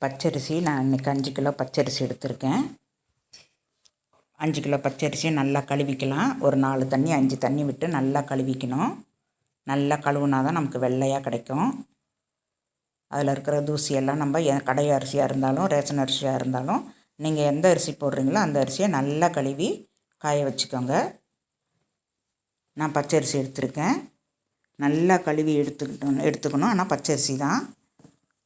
பச்சரிசி நான் இன்றைக்கி 5 கிலோ பச்சரிசி எடுத்திருக்கேன். 5 கிலோ பச்சரிசியை நல்லா கழுவிக்கலாம். ஒரு 4 தண்ணி 5 தண்ணி விட்டு நல்லா கழுவிக்கணும். நல்லா கழுவுனா தான் நமக்கு வெள்ளையாக கிடைக்கும். அதில் இருக்கிற தூசியெல்லாம் நம்ம கடை அரிசியாக இருந்தாலும் ரேஷன் அரிசியாக இருந்தாலும் நீங்கள் எந்த அரிசி போடுறீங்களோ அந்த அரிசியை நல்லா கழுவி காய வச்சுக்கோங்க. நான் பச்சரிசி எடுத்திருக்கேன். நல்லா கழுவி எடுத்துக்கணும். ஆனால் பச்சரிசி தான்,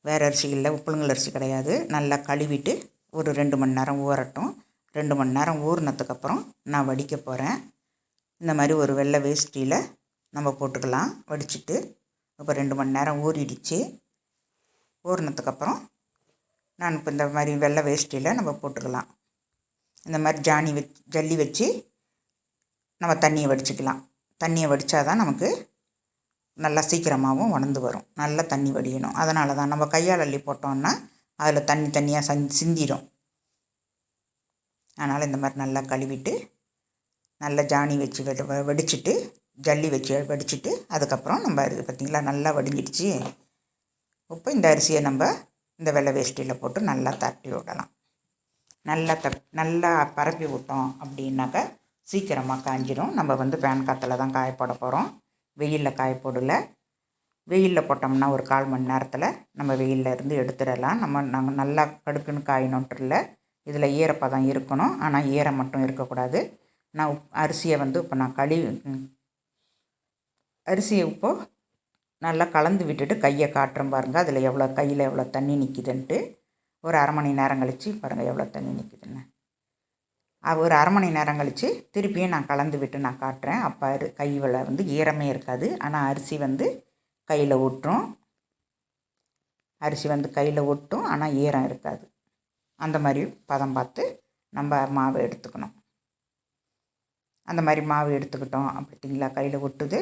வேறு அரிசி இல்லை, புழுங்கல் அரிசி கிடையாது. நல்லா கழுவிட்டு ஒரு 2 மணி நேரம் ஊறட்டும். 2 மணி நேரம் ஊறினதுக்கப்புறம் நான் வடிக்க போகிறேன். இந்த மாதிரி ஒரு வெள்ளை வேஷ்டியில் நம்ம போட்டுக்கலாம் வடிச்சிட்டு. இப்போ 2 மணி நேரம் ஊறிடுச்சு. ஊறினதுக்கப்புறம் நான் இப்போ இந்த மாதிரி வெள்ளை வேஷ்டியில் நம்ம போட்டுக்கலாம். இந்த மாதிரி ஜல்லி வச்சு நம்ம தண்ணியை வடிச்சிக்கலாம். தண்ணியை வடித்தா தான் நமக்கு நல்லா சீக்கிரமாகவும் உணர்ந்து வரும். நல்லா தண்ணி வடியணும். அதனால தான் நம்ம கையால் அள்ளி போட்டோம்னா அதில் தண்ணியாக சிந்திடும். அதனால் இந்த மாதிரி நல்லா கழுவிட்டு நல்லா ஜானி வச்சு வடிச்சிட்டு ஜல்லி வச்சு வடிச்சிட்டு அதுக்கப்புறம் நம்ம பார்த்திங்களா நல்லா வடிஞ்சிடுச்சு. இப்போ இந்த அரிசியை நம்ம இந்த வெள்ளை வேஷ்டியில் போட்டு நல்லா தட்டி விடலாம். நல்லா பரப்பி விட்டோம் அப்படின்னாக்கா சீக்கிரமாக காஞ்சிடும். நம்ம ஃபேன் காற்றுல தான் காய போட போகிறோம். வெயிலில் காய போடலை. வெயிலில் போட்டோம்னா ஒரு 1/4 மணி நேரத்தில் நம்ம வெயிலில் இருந்து எடுத்துடலாம். நாங்கள் நல்லா கடுக்குன்னு காயணுன்ட்டு இல்லை. இதில் ஈரப்பதம் இருக்கணும், ஆனால் ஈரம் மட்டும் இருக்கக்கூடாது. நான் அரிசியை இப்போ நான் அரிசியை இப்போது நல்லா கலந்து விட்டுட்டு கையை காட்டுறேன் பாருங்கள். அதில் கையில் எவ்வளோ தண்ணி நிற்கிதுன்ட்டு. ஒரு 1/2 மணி நேரம் கழித்து பாருங்கள் எவ்வளோ தண்ணி நிற்கிதுன்னு. ஒரு 1/2 மணி நேரம் கழித்து திருப்பியும் நான் கலந்து விட்டு நான் காட்டுறேன். அப்போ கையில் ஈரமே இருக்காது, ஆனால் அரிசி கையில் ஒட்டும். அரிசி கையில் ஒட்டும், ஆனால் ஈரம் இருக்காது. அந்த மாதிரி பதம் பார்த்து நம்ம மாவு எடுத்துக்கணும். அந்த மாதிரி மாவு எடுத்துக்கிட்டோம் அப்படிங்களா, கையில் ஒட்டுது,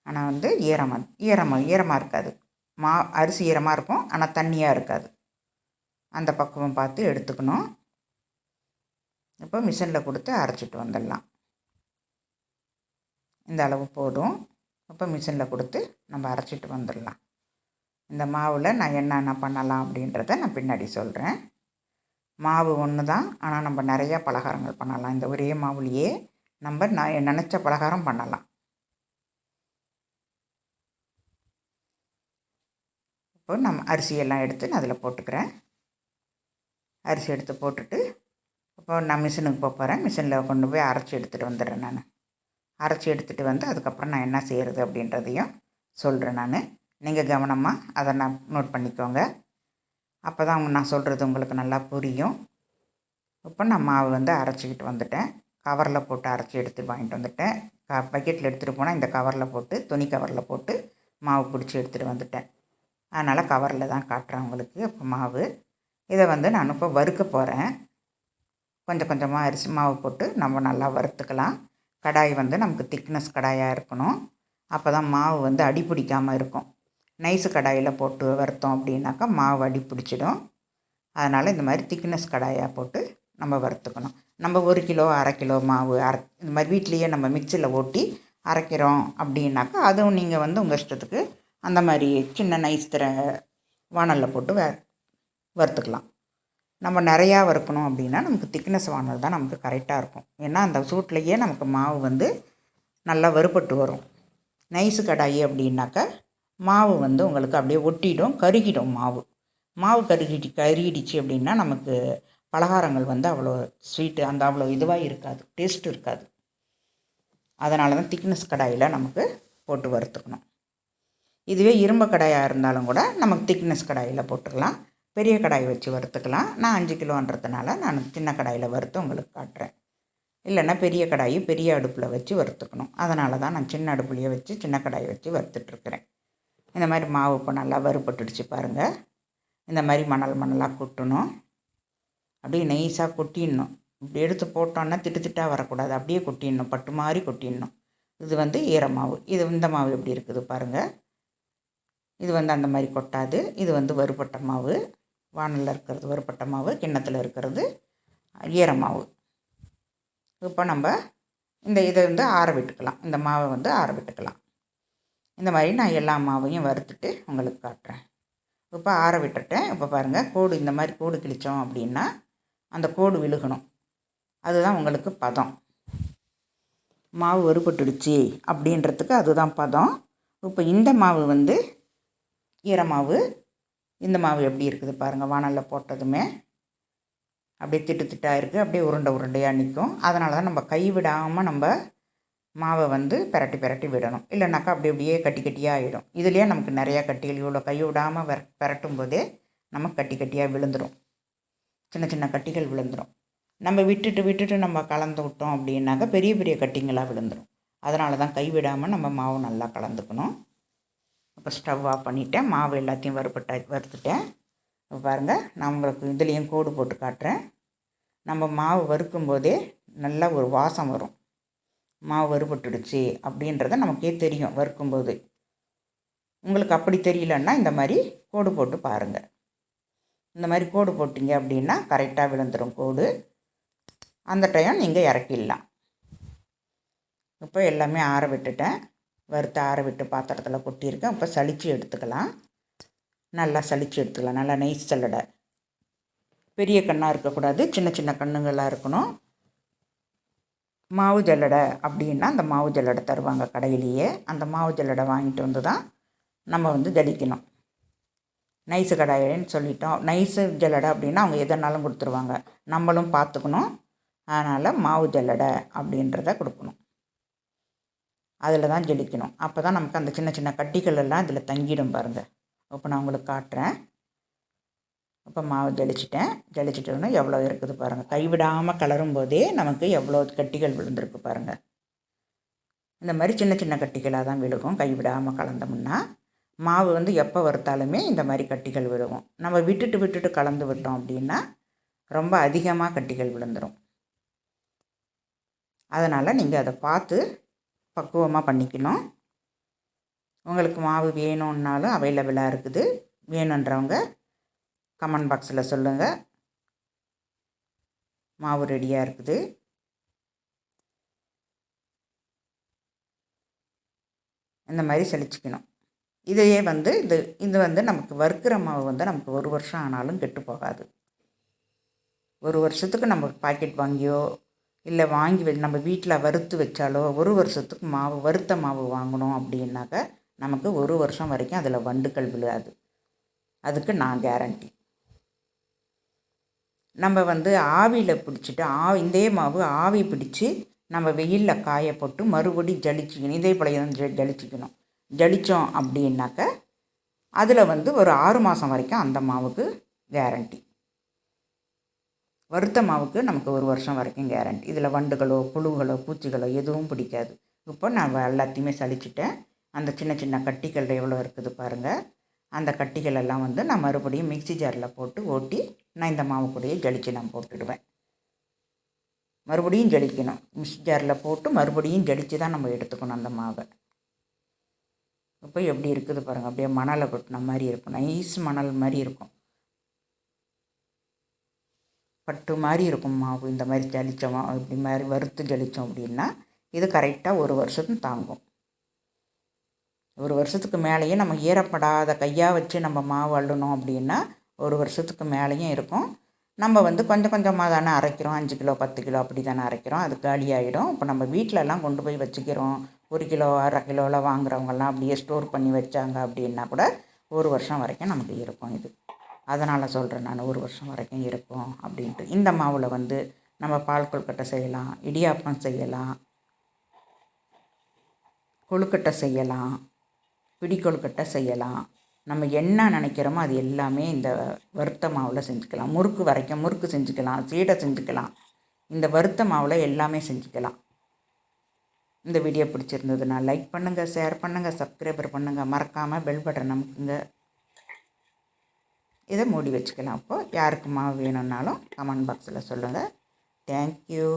ஆனால் ஈரமாக இருக்காது. அரிசி ஈரமாக இருக்கும், ஆனால் தண்ணியாக இருக்காது. அந்த பக்குவம் பார்த்து எடுத்துக்கணும். இப்போ மிஷினில் கொடுத்து அரைச்சிட்டு வந்துடலாம். இந்த அளவு போதும். இப்போ மிஷினில் கொடுத்து நம்ம அரைச்சிட்டு வந்துடலாம். இந்த மாவில் நான் என்னென்ன பண்ணலாம் அப்படின்றத நான் பின்னாடி சொல்கிறேன். மாவு ஒன்று தான், ஆனால் நம்ம நிறையா பலகாரங்கள் பண்ணலாம். இந்த ஒரே மாவுலேயே நம்ம நினச்ச பலகாரம் பண்ணலாம். இப்போ நம்ம அரிசியெல்லாம் எடுத்து நான் அதில் போட்டுக்கிறேன். அரிசி எடுத்து போட்டுட்டு இப்போ நான் மிஷினுக்கு போகிறேன். மிஷினில் கொண்டு போய் அரைச்சி எடுத்துகிட்டு வந்துடுறேன். நான் அரைச்சி எடுத்துகிட்டு வந்து அதுக்கப்புறம் நான் என்ன செய்கிறது அப்படின்றதையும் சொல்கிறேன். நீங்கள் கவனமாக அதை நோட் பண்ணிக்கோங்க. அப்போ தான் நான் சொல்கிறது உங்களுக்கு நல்லா புரியும். இப்போ நான் மாவு அரைச்சிக்கிட்டு வந்துட்டேன். கவரில் போட்டு அரைச்சி எடுத்து வாங்கிட்டு வந்துட்டேன். பக்கெட்டில் எடுத்துகிட்டு போனால் இந்த கவரில் போட்டு துணி கவரில் போட்டு மாவு பிடிச்சி எடுத்துகிட்டு வந்துட்டேன். அதனால் கவரில் தான் காட்டுறேன் உங்களுக்கு. இப்போ மாவு இதை நான் இப்போ வறுக்க போகிறேன். கொஞ்சம் கொஞ்சமாக அரிசி மாவு போட்டு நம்ம நல்லா வறுத்துக்கலாம். கடாய் நமக்கு திக்னஸ் கடாயாக இருக்கணும். அப்போ தான் மாவு அடி பிடிக்காமல் இருக்கும். நைஸு கடாயில் போட்டு வறுத்தோம் அப்படின்னாக்கா மாவு அடி பிடிச்சிடும். அதனால் இந்த மாதிரி திக்னஸ் கடாயாக போட்டு நம்ம வறுத்துக்கணும். நம்ம 1 கிலோ 1/2 கிலோ மாவு இந்த மாதிரி வீட்லேயே நம்ம மிக்சியில் ஓட்டி அரைக்கிறோம் அப்படின்னாக்கா அதுவும் நீங்கள் உங்கள் இஷ்டத்துக்கு அந்த மாதிரி சின்ன நைஸ் வானலில் போட்டு வறுத்துக்கலாம். நம்ம நிறையா வறுக்கணும் அப்படின்னா நமக்கு திக்னஸ் வானல் தான் நமக்கு கரெக்டாக இருக்கும். ஏன்னா அந்த சூட்லேயே நமக்கு மாவு நல்லா வறுபட்டு வரும். நைஸு கடாயி அப்படின்னாக்கா மாவு உங்களுக்கு அப்படியே ஒட்டிடும், கருகிடும். மாவு கருகிடுச்சு அப்படின்னா நமக்கு பலகாரங்கள் அவ்வளோ ஸ்வீட்டு அவ்வளோ இதுவாக இருக்காது, டேஸ்ட் இருக்காது. அதனால தான் திக்னஸ் கடாயில் நமக்கு போட்டு வறுத்துக்கணும். இதுவே இரும்பு கடாயாக இருந்தாலும் கூட நமக்கு திக்னஸ் கடாயில் போட்டுக்கலாம். பெரிய கடாய் வச்சு வறுத்துக்கலாம். நான் 5 கிலோன்றதுனால நான் சின்ன கடாயில் வறுத்து உங்களுக்கு காட்டுறேன். இல்லைன்னா பெரிய கடாய் பெரிய அடுப்பில் வச்சு வறுத்துக்கணும். அதனால தான் நான் சின்ன அடுப்புலையே வச்சு சின்ன கடாய் வச்சு வறுத்துட்ருக்குறேன். இந்த மாதிரி மாவு இப்போ நல்லா வறுபட்டுடுச்சு பாருங்கள். இந்த மாதிரி மணலாக கொட்டணும். அப்படியே நைஸாக கொட்டிடணும். இப்படி எடுத்து போட்டோன்னா திட்டாக வரக்கூடாது, அப்படியே கொட்டிடணும், பட்டு மாதிரி கொட்டிடணும். இது ஈரமாவு. இந்த மாவு எப்படி இருக்குது பாருங்கள். இது அந்த மாதிரி கொட்டாது. இது வறுபட்ட மாவு. வானலில் இருக்கிறது வறுபட்ட மாவு, கிண்ணத்தில் இருக்கிறது ஈரமாவு. இப்போ நம்ம இதை ஆற விட்டுக்கலாம். இந்த மாவை ஆற விட்டுக்கலாம். இந்த மாதிரி நான் எல்லா மாவையும் வறுத்துட்டு உங்களுக்கு காட்டுறேன். இப்போ ஆற விட்டுட்டேன். இப்போ பாருங்கள், கோடு இந்த மாதிரி கோடு கிழித்தோம் அப்படின்னா அந்த கோடு விழுகணும். அதுதான் உங்களுக்கு பதம். மாவு வறுபட்டுடுச்சு அப்படின்றதுக்கு அதுதான் பதம். இப்போ இந்த மாவு வந்து ஈரமாவு. இந்த மாவு எப்படி இருக்குது பாருங்கள், வானலில் போட்டதுமே அப்படியே திட்டு திட்டாக இருக்குது, அப்படியே உருண்டை உருண்டையாக நிற்கும். அதனால தான் நம்ம கைவிடாமல் நம்ம மாவை வந்து பிரட்டி விடணும். இல்லைனாக்கா அப்படியே கட்டி கட்டியாக ஆகிடும். இதுலேயே நமக்கு நிறையா கட்டிகள், இவ்வளோ கை விடாமல் பிரட்டும் போதே நமக்கு கட்டி கட்டியாக விழுந்துடும், சின்ன சின்ன கட்டிகள் விழுந்துடும். நம்ம விட்டுட்டு நம்ம கலந்து விட்டோம் அப்படின்னாக்கா பெரிய பெரிய கட்டிங்களாக விழுந்துடும். அதனால தான் கைவிடாமல் நம்ம மாவு நல்லா கலந்துக்கணும். இப்போ ஸ்டவ் ஆஃப் பண்ணிவிட்டேன், மாவு எல்லாத்தையும் வறுத்துட்டேன். இப்போ பாருங்கள், நான் உங்களுக்கு இதுலேயும் கோடு போட்டு காட்டுறேன். நம்ம மாவு வறுக்கும் போதே நல்லா ஒரு வாசம் வரும். மாவு வறுபட்டுடுச்சு அப்படின்றத நமக்கே தெரியும் வறுக்கும்போது. உங்களுக்கு அப்படி தெரியலன்னா இந்த மாதிரி கோடு போட்டு பாருங்கள். இந்த மாதிரி கோடு போட்டிங்க அப்படின்னா கரெக்டாக விழுந்துடும் கோடு. அந்த டைம் நீங்கள் இறக்கிடலாம். இப்போ எல்லாமே ஆற விட்டுட்டேன், வறுத்து ஆற விட்டு பாத்திரத்தில் கொட்டியிருக்கேன். இப்போ சலித்து எடுத்துக்கலாம். நல்லா சலித்து எடுத்துக்கலாம். நல்லா நைஸ் சல்லடை, பெரிய கண்ணாக இருக்கக்கூடாது, சின்ன சின்ன கண்ணுங்களாக இருக்கணும். மாவு ஜல்லடை அப்படின்னா அந்த மாவு ஜல்லடை தருவாங்க கடையிலேயே. அந்த மாவு ஜல்லடை வாங்கிட்டு வந்து தான் நம்ம வந்து ஜலிக்கணும். நைஸு கடாயின்னு சொல்லிட்டோம். நைஸு ஜல்லடை அப்படின்னா அவங்க எதனாலும் கொடுத்துருவாங்க, நம்மளும் பார்த்துக்கணும். அதனால் மாவு ஜல்லடை அப்படின்றத கொடுக்கணும். அதில் தான் ஜலிக்கணும். அப்போ தான் நமக்கு அந்த சின்ன சின்ன கட்டிகள் எல்லாம் இதில் தங்கிடும் பாருங்கள். இப்போ நான் உங்களுக்கு காட்டுறேன். இப்போ மாவு ஜலிச்சிட்டோன்னா எவ்வளோ இருக்குது பாருங்கள். கைவிடாமல் கலரும் போதே நமக்கு எவ்வளோ கட்டிகள் விழுந்திருக்கு பாருங்கள். இந்த மாதிரி சின்ன சின்ன கட்டிகளாக தான் விழுகும் கைவிடாமல் கலந்தோம்னா. மாவு வந்து எப்போ வறுத்தாலுமே இந்த மாதிரி கட்டிகள் விழுகும். நம்ம விட்டுட்டு கலந்து விட்டோம் அப்படின்னா ரொம்ப அதிகமாக கட்டிகள் விழுந்துடும். அதனால் நீங்கள் அதை பார்த்து பக்குவமாக பண்ணிக்கணும். உங்களுக்கு மாவு வேணும்னாலும் அவைலபிளாக இருக்குது. வேணுன்றவங்க கமெண்ட் பாக்ஸில் சொல்லுங்கள். மாவு ரெடியாக இருக்குது. இந்த மாதிரி சலிச்சிக்கணும். இதையே வந்து இது வந்து நமக்கு வறுக்கிற மாவு வந்து நமக்கு 1 வருஷம் ஆனாலும் கெட்டு போகாது. 1 வருஷத்துக்கு நம்ம பாக்கெட் வாங்கியோ இல்லை வாங்கி நம்ம வீட்டில் வறுத்து வச்சாலோ 1 வருஷத்துக்கு மாவு, வறுத்த மாவு வாங்கணும் அப்படின்னாக்க நமக்கு 1 வருஷம் வரைக்கும் அதில் வண்டுகள் விழாது. அதுக்கு நான் கேரண்டி. நம்ம வந்து ஆவியில் பிடிச்சிட்டு இதே மாவு ஆவி பிடிச்சி நம்ம வெயிலில் காய போட்டு மறுபடியும் ஜலிச்சிக்கணும். இதே பழைய ஜலிச்சிக்கணும். ஜலித்தோம் அப்படின்னாக்க அதில் வந்து ஒரு 6 மாதம் வரைக்கும் அந்த மாவுக்கு கேரண்டி. வறுத்த மாவுக்கு நமக்கு 1 வருஷம் வரைக்கும் கேரண்டி. இதில் வண்டுகளோ புழுகளோ பூச்சிகளோ எதுவும் பிடிக்காது. இப்போ நான் எல்லாத்தையுமே சலிச்சிட்டேன். அந்த சின்ன சின்ன கட்டிகள் எவ்வளோ இருக்குது பாருங்கள். அந்த கட்டிகள் எல்லாம் வந்து நான் மறுபடியும் மிக்ஸி ஜாரில் போட்டு ஓட்டி நான் இந்த மாவு கூடயே ஜலிச்சு நான் போட்டுடுவேன். மறுபடியும் ஜலிக்கணும். மிக்ஸி ஜாரில் போட்டு மறுபடியும் ஜலிச்சு தான் நம்ம எடுத்துக்கணும் அந்த மாவை. இப்போ எப்படி இருக்குது பாருங்கள். அப்படியே மணலை கொட்டின மாதிரி இருக்கும். நைஸ் மணல் மாதிரி இருக்கும். பட்டு மாதிரி இருக்கும் மாவு. இந்த மாதிரி ஜலித்தோம், இப்படி மாதிரி வறுத்து ஜலித்தோம் அப்படின்னா இது கரெக்டாக 1 வருஷத்துக்கு தாங்கும். 1 வருஷத்துக்கு மேலேயே நம்ம ஈரப்படாத கையாக வச்சு நம்ம மாவு அள்ளணும் அப்படின்னா 1 வருஷத்துக்கு மேலேயும் இருக்கும். நம்ம வந்து கொஞ்சம் கொஞ்சமாக தானே அரைக்கிறோம். 5 கிலோ 10 கிலோ அப்படி தானே அரைக்கிறோம். அது காலியாகிடும். இப்போ நம்ம வீட்டிலலாம் கொண்டு போய் வச்சுக்கிறோம். 1 கிலோ 1/2 கிலோவில் வாங்குறவங்கெல்லாம் அப்படியே ஸ்டோர் பண்ணி வச்சாங்க அப்படின்னா கூட 1 வருஷம் வரைக்கும் நமக்கு இருக்கும் இது. அதனால் சொல்கிறேன் நான் 1 வருஷம் வரைக்கும் இருக்கும் அப்படின்ட்டு. இந்த மாவில் வந்து நம்ம பால் கொழுக்கட்டை செய்யலாம், இடியாப்பம் செய்யலாம், கொழுக்கட்டை செய்யலாம், பிடி கொழுக்கட்டை செய்யலாம். நம்ம என்ன நினைக்கிறோமோ அது எல்லாமே இந்த வறுத்த மாவில் செஞ்சுக்கலாம். முறுக்கு செஞ்சுக்கலாம், சீடை செஞ்சுக்கலாம். இந்த வறுத்த மாவில் எல்லாமே செஞ்சுக்கலாம். இந்த வீடியோ பிடிச்சிருந்ததுன்னா லைக் பண்ணுங்கள், ஷேர் பண்ணுங்கள், சப்ஸ்கிரைபர் பண்ணுங்கள். மறக்காமல் பெல் பட்டன் அமுக்குங்க. இதை மூடி வச்சுக்கலாம். அப்போது யாருக்கு மாவு வேணும்னாலும் கமெண்ட் பாக்ஸில் சொல்லுங்கள். தேங்க்யூ.